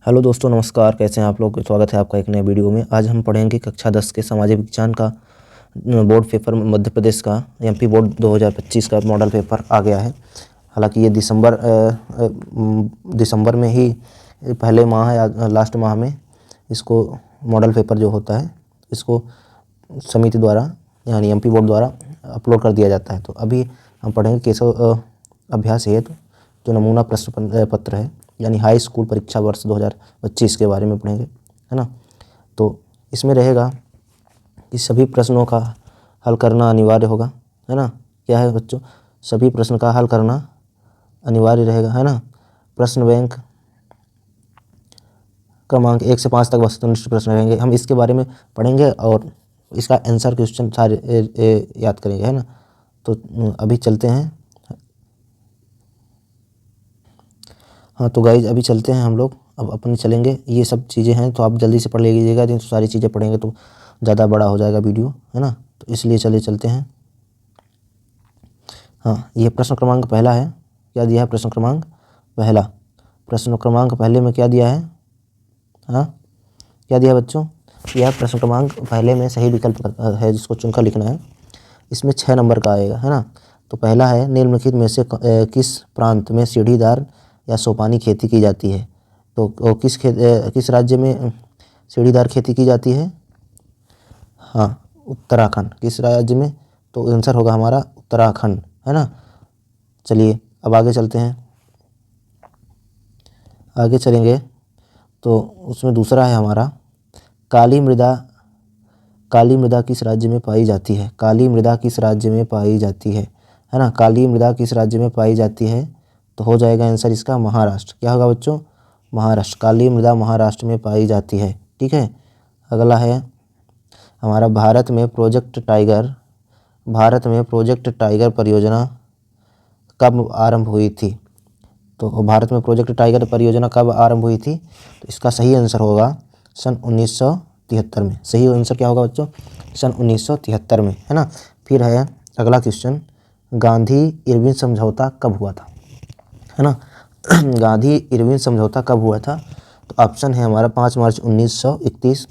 Hello दोस्तों, नमस्कार। कैसे हैं आप लोग? स्वागत है आपका एक नए वीडियो में। आज हम पढ़ेंगे कक्षा 10 के सामाजिक विज्ञान का बोर्ड पेपर। मध्य प्रदेश का एमपी बोर्ड 2025 का मॉडल पेपर आ गया है। हालांकि ये दिसंबर में ही पहले माह या लास्ट माह में इसको मॉडल पेपर जो होता है इसको समिति द्वारा यानी एमपी बोर्ड द्वारा अपलोड कर दिया जाता है। तो अभी हम पढ़ेंगे केशव अभ्यास हेतु जो नमूना प्रश्न पत्र है यानी हाई स्कूल परीक्षा वर्ष 2025 के बारे में पढ़ेंगे, है ना। तो इसमें रहेगा कि सभी प्रश्नों का हल करना अनिवार्य होगा, है ना। क्या है बच्चों? सभी प्रश्न का हल करना अनिवार्य रहेगा, है ना। प्रश्न बैंक क्रमांक 1 से 5 तक वस्तुनिष्ठ प्रश्न रहेंगे। हम इसके बारे में पढ़ेंगे और इसका आंसर क्वेश्चन सारे याद करेंगे, है ना। तो अभी चलते हैं। हाँ तो गाइज अभी चलते हैं हम लोग। अब अपने चलेंगे, ये सब चीज़ें हैं तो आप जल्दी से पढ़ लीजिएगा। तो सारी चीज़ें पढ़ेंगे तो ज़्यादा बड़ा हो जाएगा वीडियो, है ना। तो इसलिए चलते हैं। हाँ, ये प्रश्न क्रमांक पहला है। क्या दिया है? प्रश्न क्रमांक पहला। प्रश्न क्रमांक पहले में क्या दिया है? हाँ, क्या दिया है बच्चों? यह प्रश्न क्रमांक पहले में सही विकल्प है जिसको चुनकर लिखना है। इसमें 6 नंबर का आएगा, है ना। तो पहला है निम्नलिखित में से किस प्रांत में सीढ़ीदार या सोपानी खेती की जाती है? तो किस राज्य में सीढ़ीदार खेती की जाती है? हाँ, उत्तराखंड। किस राज्य में? तो आंसर होगा हमारा उत्तराखंड, है ना। चलिए अब आगे चलते हैं। आगे चलेंगे तो उसमें दूसरा है हमारा काली मृदा। काली मृदा किस राज्य में पाई जाती है? काली मृदा किस राज्य में पाई जाती है ना। काली मृदा किस राज्य में पाई जाती है? तो हो जाएगा आंसर इसका महाराष्ट्र। क्या होगा बच्चों? महाराष्ट्र। काली मृदा महाराष्ट्र में पाई जाती है, ठीक है। अगला है हमारा भारत में प्रोजेक्ट टाइगर परियोजना कब आरंभ हुई थी? तो भारत में प्रोजेक्ट टाइगर परियोजना कब आरंभ हुई थी? तो इसका सही आंसर होगा सन 1973 में। सही आंसर क्या होगा बच्चों? सन 1973 में, है ना। फिर है अगला क्वेश्चन, गांधी इरविन समझौता कब हुआ था, है ना। गांधी इरविन समझौता कब हुआ था? तो ऑप्शन है हमारा 5 मार्च 1931,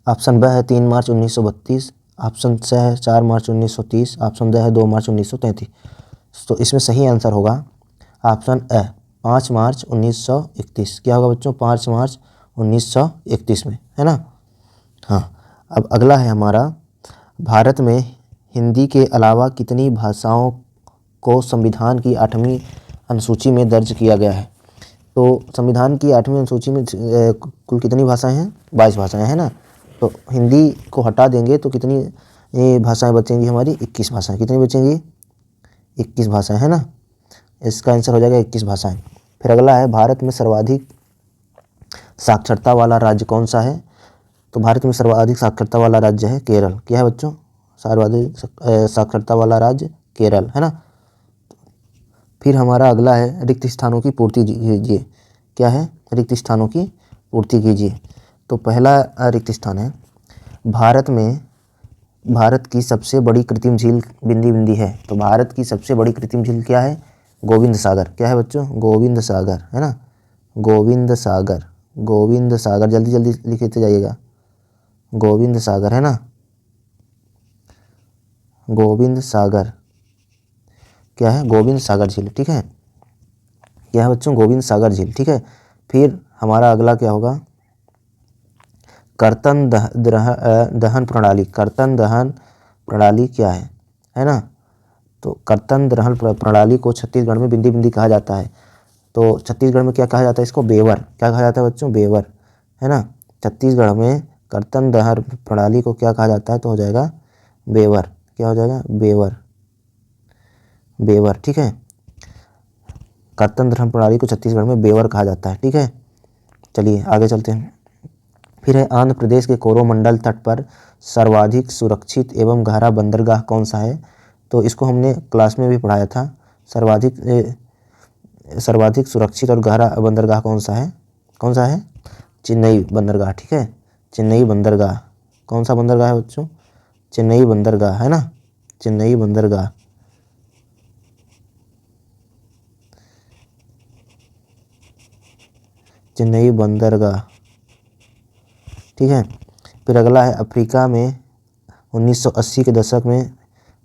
ऑप्शन ब है 3 मार्च 1932, ऑप्शन स है 4 मार्च 1930, ऑप्शन द है 2 मार्च 1933। तो इसमें सही आंसर होगा ऑप्शन ए 5 मार्च 1931। क्या होगा बच्चों? 5 मार्च 1931 में, है ना। हाँ, अब अगला है हमारा भारत में हिंदी के अलावा कितनी भाषाओं को संविधान की 8वीं अनुसूची में दर्ज किया गया है? तो संविधान की 8वीं अनुसूची में कुल कितनी भाषाएं हैं? 22 भाषाएं, है ना। तो हिंदी को हटा देंगे तो कितनी भाषाएं बचेंगी हमारी? 21 भाषाएं। कितनी बचेंगी? 21 भाषाएं, है ना। इसका आंसर हो जाएगा 21 भाषाएं। फिर अगला है भारत में सर्वाधिक साक्षरता वाला राज्य कौन सा है? तो भारत में सर्वाधिक साक्षरता वाला राज्य है केरल। क्या है बच्चों? सर्वाधिक साक्षरता वाला राज्य केरल, है ना। फिर हमारा अगला है रिक्त स्थानों की पूर्ति कीजिए। क्या है? रिक्त स्थानों की पूर्ति कीजिए। तो पहला रिक्त स्थान है भारत की सबसे बड़ी कृत्रिम झील बिंदी बिंदी है। तो भारत की सबसे बड़ी कृत्रिम झील क्या है? गोविंद सागर। क्या है बच्चों? गोविंद सागर, है ना। गोविंद सागर, गोविंद सागर। जल्दी जल्दी लिखते जाइएगा। गोविंद सागर, है ना। गोविंद सागर। क्या है? गोविंद सागर झील, ठीक है। क्या है बच्चों? गोविंद सागर झील, ठीक है। फिर हमारा अगला क्या होगा? कर्तन दहन प्रणाली। कर्तन दहन प्रणाली क्या है ना। तो कर्तन दहन प्रणाली को छत्तीसगढ़ में बिंदी बिंदी कहा जाता है। तो छत्तीसगढ़ में क्या कहा जाता है इसको? बेवर। क्या कहा जाता है बच्चों? बेवर, है ना। छत्तीसगढ़ में कर्तन दहन प्रणाली को क्या कहा जाता है? तो हो जाएगा बेवर। क्या हो जाएगा? बेवर, बेवर, ठीक है। कर्तन दहन प्रणाली को छत्तीसगढ़ में बेवर कहा जाता है, ठीक है। चलिए आगे चलते हैं। फिर है आंध्र प्रदेश के कोरोमंडल तट पर सर्वाधिक सुरक्षित एवं गहरा बंदरगाह कौन सा है? तो इसको हमने क्लास में भी पढ़ाया था। सर्वाधिक सुरक्षित और गहरा बंदरगाह कौन सा है? कौन सा है? चेन्नई बंदरगाह, ठीक है। चेन्नई बंदरगाह। कौन सा बंदरगाह है बच्चों? चेन्नई बंदरगाह, है ना। चेन्नई बंदरगाह। चेन्नई बंदरगाह, ठीक है। फिर अगला है अफ्रीका में 1980 के दशक में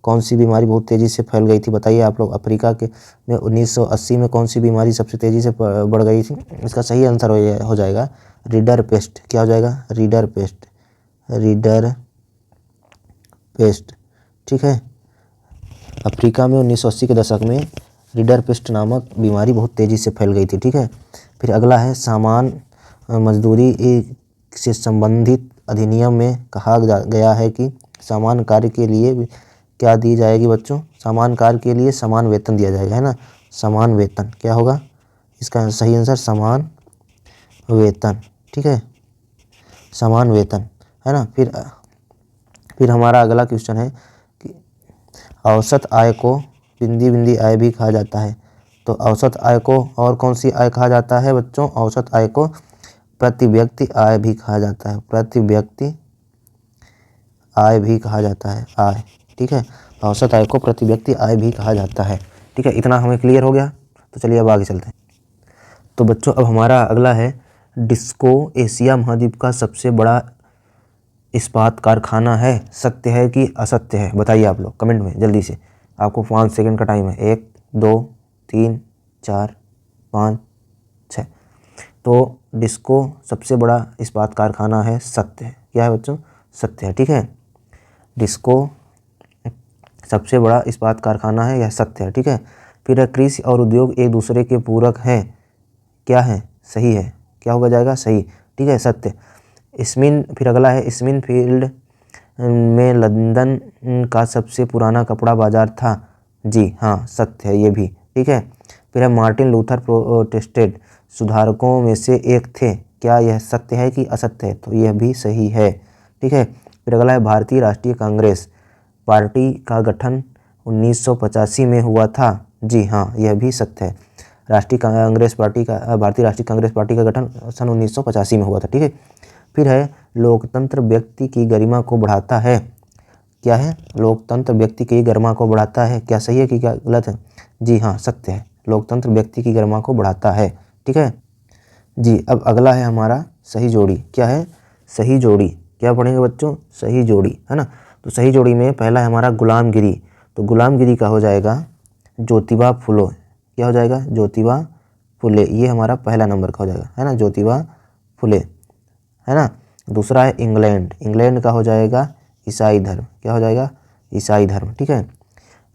कौन सी बीमारी बहुत तेज़ी से फैल गई थी? बताइए आप लोग, अफ्रीका के में 1980 में कौन सी बीमारी सबसे तेज़ी से बढ़ गई थी? इसका सही आंसर हो जाएगा रीडर पेस्ट। क्या हो जाएगा? रीडर पेस्ट, रीडर पेस्ट, ठीक है। अफ्रीका में 1980 के दशक में रीडर पेस्ट नामक बीमारी बहुत तेज़ी से फैल गई थी, ठीक है। फिर अगला है सामान मजदूरी से संबंधित अधिनियम में कहा गया है कि समान कार्य के लिए क्या दी जाएगी बच्चों? समान कार्य के लिए समान वेतन दिया जाएगा, है ना। समान वेतन क्या होगा इसका सही आंसर? समान वेतन, ठीक है, समान वेतन, है ना। फिर हमारा अगला क्वेश्चन है कि औसत आय को बिंदी बिंदी आय भी कहा जाता है। तो औसत आय को और कौन सी आय कहा जाता है बच्चों? औसत आय को प्रति व्यक्ति आय भी कहा जाता है, प्रति व्यक्ति आय भी कहा जाता है, आय, ठीक है। औसत आय को प्रति व्यक्ति आय भी कहा जाता है, ठीक है। इतना हमें क्लियर हो गया। तो चलिए अब आगे चलते हैं। तो बच्चों अब हमारा अगला है डिस्को एशिया महाद्वीप का सबसे बड़ा इस्पात कारखाना है, सत्य है कि असत्य है? बताइए आप लोग कमेंट में जल्दी से, आपको 5 सेकंड का टाइम है। 1 2 3 4 5 6। तो डिस्को सबसे बड़ा इस्पात कारखाना है, सत्य है। क्या है बच्चों? सत्य है, ठीक है। डिस्को सबसे बड़ा इस्पात कारखाना है, यह सत्य है, ठीक है। फिर कृषि और उद्योग एक दूसरे के पूरक हैं, क्या है? सही है। क्या होगा जाएगा? सही, ठीक है, सत्य। फिर अगला है स्मिथफील्ड में लंदन का सबसे पुराना कपड़ा बाजार था, जी हाँ, सत्य है ये भी, ठीक है। फिर है मार्टिन लूथर प्रोटेस्टेंट सुधारकों में से एक थे, क्या यह सत्य है कि असत्य है? तो यह भी सही है, ठीक है। फिर अगला है भारतीय राष्ट्रीय कांग्रेस पार्टी का गठन 1985 में हुआ था, जी हाँ, यह भी सत्य है। भारतीय राष्ट्रीय कांग्रेस पार्टी का गठन सन 1985 में हुआ था, ठीक है। फिर है लोकतंत्र व्यक्ति की गरिमा को बढ़ाता है, क्या है? लोकतंत्र व्यक्ति की गरिमा को बढ़ाता है, क्या सही है कि क्या गलत है? जी हाँ, सत्य है, लोकतंत्र व्यक्ति की गरिमा को बढ़ाता है, ठीक है जी। अब अगला है हमारा सही जोड़ी, क्या है? सही जोड़ी। क्या पढ़ेंगे बच्चों? सही जोड़ी, है ना। तो सही जोड़ी में पहला है हमारा गुलामगिरी। तो गुलामगिरी का हो जाएगा ज्योतिबा फुले, क्या हो जाएगा? ज्योतिबा फुले, ये हमारा पहला नंबर का हो जाएगा, है ना, ज्योतिबा फुले, है ना। दूसरा है इंग्लैंड, इंग्लैंड का हो जाएगा ईसाई धर्म, क्या हो जाएगा? ईसाई धर्म, ठीक है।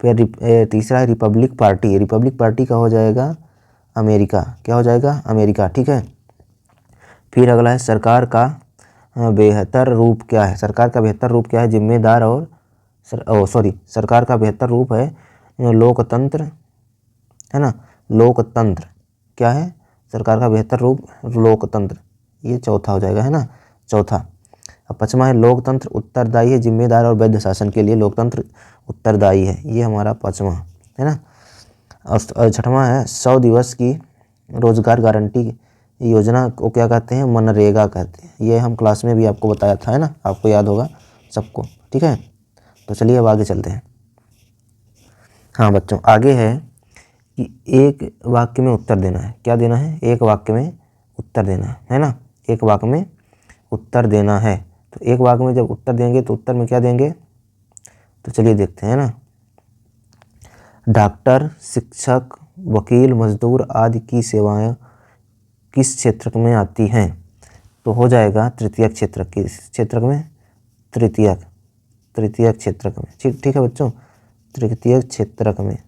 फिर तीसरा है रिपब्लिक पार्टी, रिपब्लिक पार्टी का हो जाएगा अमेरिका, क्या हो जाएगा? अमेरिका, ठीक है। फिर अगला है सरकार का बेहतर रूप क्या है? सरकार का बेहतर रूप क्या है? जिम्मेदार और सरकार का बेहतर रूप है लोकतंत्र, है ना, लोकतंत्र, क्या है? सरकार का बेहतर रूप लोकतंत्र, ये चौथा हो जाएगा, है ना, चौथा। अब पाँचवा है लोकतंत्र उत्तरदायी है जिम्मेदार और वैध शासन के लिए लोकतंत्र उत्तरदायी है, ये हमारा पाँचवा, है ना। और छठवां है 100 दिवस की रोजगार गारंटी योजना को क्या कहते हैं? मनरेगा कहते हैं। ये हम क्लास में भी आपको बताया था, है ना, आपको याद होगा सबको, ठीक है। तो चलिए अब आगे चलते हैं। हाँ बच्चों, आगे है कि एक वाक्य में उत्तर देना है, क्या देना है? एक वाक्य में उत्तर देना है ना, एक वाक्य में उत्तर देना है। तो एक वाक्य में जब उत्तर देंगे तो उत्तर में क्या देंगे? तो चलिए देखते हैं ना। डॉक्टर, शिक्षक, वकील, मजदूर आदि की सेवाएं किस क्षेत्र में आती हैं? तो हो जाएगा तृतीयक क्षेत्र, किस क्षेत्र में? तृतीयक क्षेत्र में, ठीक है बच्चों, तृतीयक क्षेत्र में।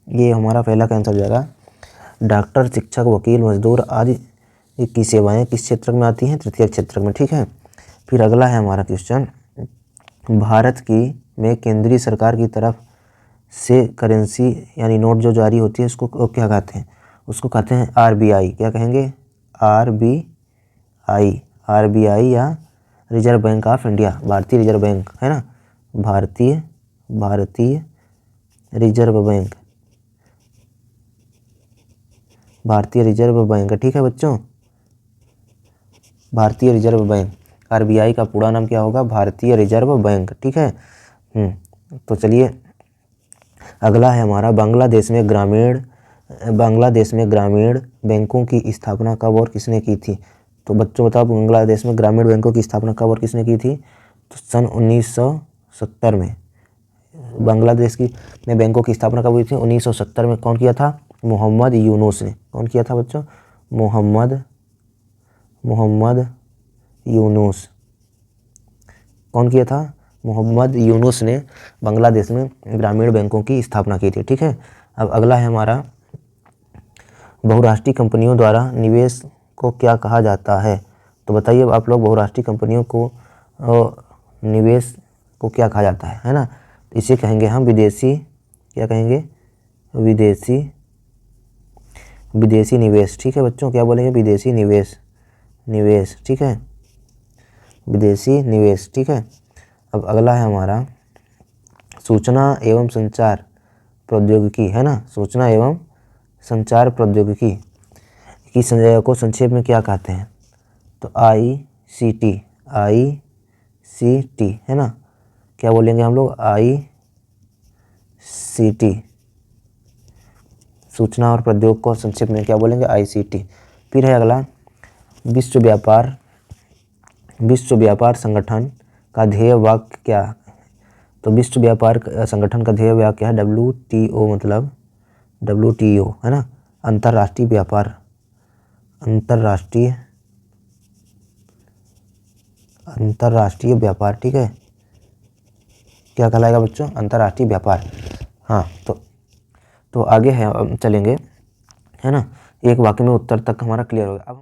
ये हमारा पहला का आंसर हो जाएगा। डॉक्टर, शिक्षक, वकील, मजदूर आदि की सेवाएं किस क्षेत्र में आती हैं? तृतीयक क्षेत्र में, ठीक है। फिर अगला है हमारा क्वेश्चन, भारत की में केंद्रीय सरकार की तरफ से करेंसी यानी नोट जो जारी होती है उसको क्या कहते हैं? उसको कहते हैं आरबीआई, क्या कहेंगे? आरबीआई या रिजर्व बैंक ऑफ इंडिया, भारतीय रिजर्व बैंक, है ना, भारतीय रिजर्व बैंक, भारतीय रिजर्व बैंक, ठीक है बच्चों, भारतीय रिजर्व बैंक। आरबीआई का पूरा नाम क्या होगा? भारतीय रिजर्व बैंक, ठीक है। तो चलिए अगला है हमारा बांग्लादेश में ग्रामीण बांग्लादेश में ग्रामीण बैंकों की स्थापना कब और किसने की थी? तो बच्चों बताओ, बांग्लादेश में ग्रामीण बैंकों की स्थापना कब और किसने की थी? तो सन 1970 में। बांग्लादेश की में बैंकों की स्थापना कब हुई थी? 1970 में। कौन किया था? मोहम्मद यूनुस ने। कौन किया था बच्चों? मोहम्मद यूनुस। कौन किया था? मोहम्मद यूनुस ने बांग्लादेश में ग्रामीण बैंकों की स्थापना की थी। ठीक है। अब अगला है हमारा, बहुराष्ट्रीय कंपनियों द्वारा निवेश को क्या कहा जाता है? तो बताइए आप लोग, बहुराष्ट्रीय कंपनियों को निवेश को क्या कहा जाता है ना? इसे कहेंगे हम विदेशी, क्या कहेंगे? विदेशी निवेश। ठीक है बच्चों, क्या बोलेंगे? विदेशी निवेश। ठीक है, विदेशी निवेश। ठीक है। अब अगला है हमारा सूचना एवं संचार प्रौद्योगिकी, है ना? सूचना एवं संचार प्रौद्योगिकी की संज्ञा को संक्षेप में क्या कहते हैं? तो ICT, है ना? क्या बोलेंगे हम लोग? ICT। सूचना और प्रौद्योगिकी को संक्षेप में क्या बोलेंगे? ICT। फिर है अगला, विश्व व्यापार संगठन का ध्येय वाक्य क्या है? तो विश्व व्यापार संगठन का ध्येय वाक्य क्या है? WTO, मतलब WTO, है ना? अंतर्राष्ट्रीय व्यापार। ठीक है, क्या कहलाएगा बच्चों? अंतर्राष्ट्रीय व्यापार। हाँ, तो आगे है चलेंगे, है ना? एक वाक्य में उत्तर तक हमारा क्लियर हो गया। अब